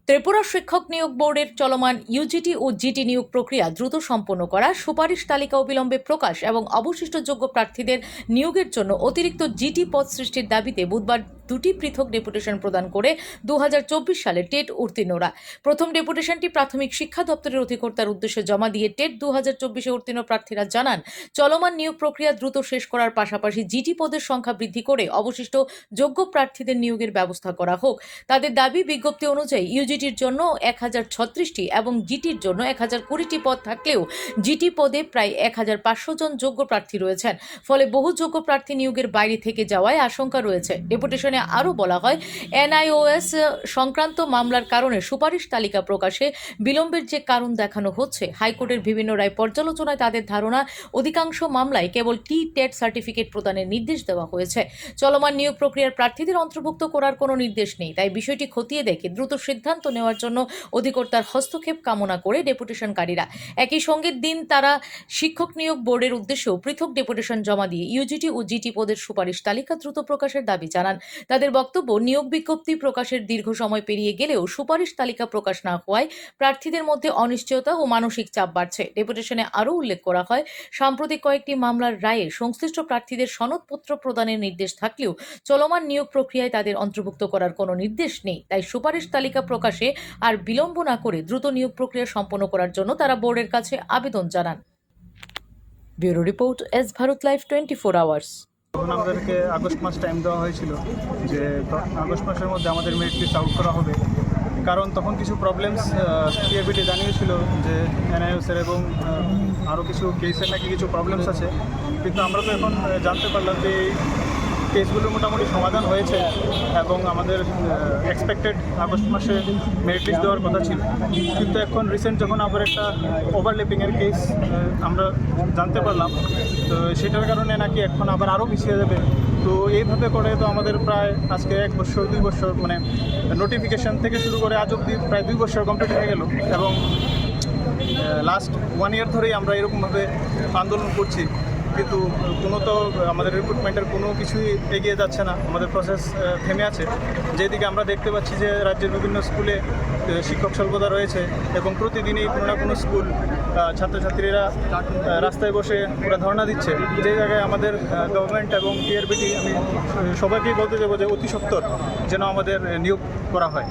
ত্রিপুরা শিক্ষক নিয়োগ বোর্ডের চলমান ইউজিটি ও জিটি নিয়োগ প্রক্রিয়া দ্রুত সম্পন্ন করা, সুপারিশ তালিকা অবিলম্বে প্রকাশ এবং অবশিষ্ট যোগ্য প্রার্থীদের নিয়োগের জন্য অতিরিক্ত জিটি পদ সৃষ্টির দাবিতে বুধবার দুটি পৃথক ডেপুটেশন প্রদান করে 2024 সালে টেট উত্তীর্ণরা। প্রথম ডেপুটেশনটি প্রাথমিক শিক্ষা দপ্তরের অধিকর্তার উদ্দেশ্যে জমা দিয়ে টেট 2024-এ উত্তীর্ণ প্রার্থীরা জানান, চলমান নিয়োগ প্রক্রিয়া দ্রুত শেষ করার পাশাপাশি জিটি পদের সংখ্যা বৃদ্ধি করে অবশিষ্ট যোগ্য প্রার্থীদের নিয়োগের ব্যবস্থা করা হোক। তাদের দাবি, বিজ্ঞপ্তি অনুযায়ী ইউজিটির জন্য 1036টি এবং জিটির জন্য 1020টি পদ থাকলেও জিটি পদে প্রায় 1500 জন যোগ্য প্রার্থী রয়েছেন। ফলে বহু যোগ্য প্রার্থী নিয়োগের বাইরে থেকে যাওয়ায় আশঙ্কা রয়েছে। ডেপুটেশনে আরও বলা হয়, এনআইওএস সংক্রান্ত মামলার কারণে সুপারিশ তালিকা প্রকাশে বিলম্বের যে কারণ দেখানো হচ্ছে, হাইকোর্টের বিভিন্ন রায় পর্যালোচনায় তাদের ধারণা অধিকাংশ মামলায় কেবল টেট সার্টিফিকেট প্রদানের নির্দেশ দেওয়া হয়েছে। চলমান নিয়োগ প্রক্রিয়ার প্রার্থীদের অন্তর্ভুক্ত করার কোনো নির্দেশ নেই। তাই বিষয়টি খতিয়ে দেখে দ্রুত সিদ্ধান্ত নেওয়ার জন্য অধিকর্তার হস্তক্ষেপ কামনা করে ডেপুটেশনকারীরা একই সঙ্গে তারা শিক্ষক নিয়োগ বোর্ডের উদ্দেশ্যেও পৃথক ডেপুটেশন জমা দিয়ে ইউজিটি ও জিটি পদের সুপারিশ তালিকা দ্রুত প্রকাশের দাবি জানান। তাদের বক্তব্য, নিয়োগ বিজ্ঞপ্তি প্রকাশের দীর্ঘ সময় পেরিয়ে গেলেও সুপারিশ তালিকা প্রকাশ না হওয়ায় প্রার্থীদের মধ্যে অনিশ্চয়তা ও মানসিক চাপ বাড়ছে। ডেপুটেশনে আরও উল্লেখ করা হয়, সাম্প্রতিক কয়েকটি মামলার রায়ে সংশ্লিষ্ট প্রার্থীদের সনদপত্র প্রদানের নির্দেশ থাকলেও চলমান নিয়োগ প্রক্রিয়ায় তাদের অন্তর্ভুক্ত করার কোনো নির্দেশ নেই। তাই সুপারিশ তালিকা প্রকাশে আর বিলম্ব না করে দ্রুত নিয়োগ প্রক্রিয়া সম্পন্ন করার জন্য তারা বোর্ডের কাছে আবেদন জানান। Bureau report, S Bharat live 24 hours. তখন আমাদেরকে আগস্ট মাস টাইম দেওয়া হয়েছিল যে আগস্ট মাসের মধ্যে আমাদের মেরিট লিস্ট আউট করা হবে, কারণ তখন কিছু প্রবলেমস টিএবিটি জানিয়েছিল যে এনআইওসের এবং আরও কিছু কেসের নাকি কিছু প্রবলেমস আছে। কিন্তু আমরা তো এখন জানতে পারলাম যে এই কেসগুলো মোটামুটি সমাধান হয়েছে এবং আমাদের এক্সপেক্টেড আগস্ট মাসে মেরিট লিস্ট দেওয়ার কথা ছিল। কিন্তু এখন রিসেন্ট যখন আবার একটা ওভারল্যাপিংয়ের কেস আমরা জানতে পারলাম, তো সেটার কারণে নাকি এখন আবার আরও পিছিয়ে যাবে। তো এইভাবে করে তো আমাদের প্রায় আজকে 1 বছর 2 বছর, মানে নোটিফিকেশান থেকে শুরু করে আজ অবধি প্রায় 2 বছর কমপ্লিট হয়ে গেল এবং লাস্ট 1 ইয়ার ধরেই আমরা এরকমভাবে আন্দোলন করছি। কিন্তু কোনো তো আমাদের রিক্রুটমেন্টের কোনো কিছুই এগিয়ে যাচ্ছে না, আমাদের প্রসেস থেমে আছে। যেদিকে আমরা দেখতে পাচ্ছি যে রাজ্যের বিভিন্ন স্কুলে শিক্ষক স্বল্পতা রয়েছে এবং প্রতিদিনই কোনো না কোনো স্কুল ছাত্রছাত্রীরা রাস্তায় বসে পুরো ধর্ণা দিচ্ছে, যে জায়গায় আমাদের গভর্নমেন্ট এবং টিআরবিটি, আমি সবাইকেই বলতে যাবো যে অতি সত্বর যেন আমাদের নিয়োগ করা হয়।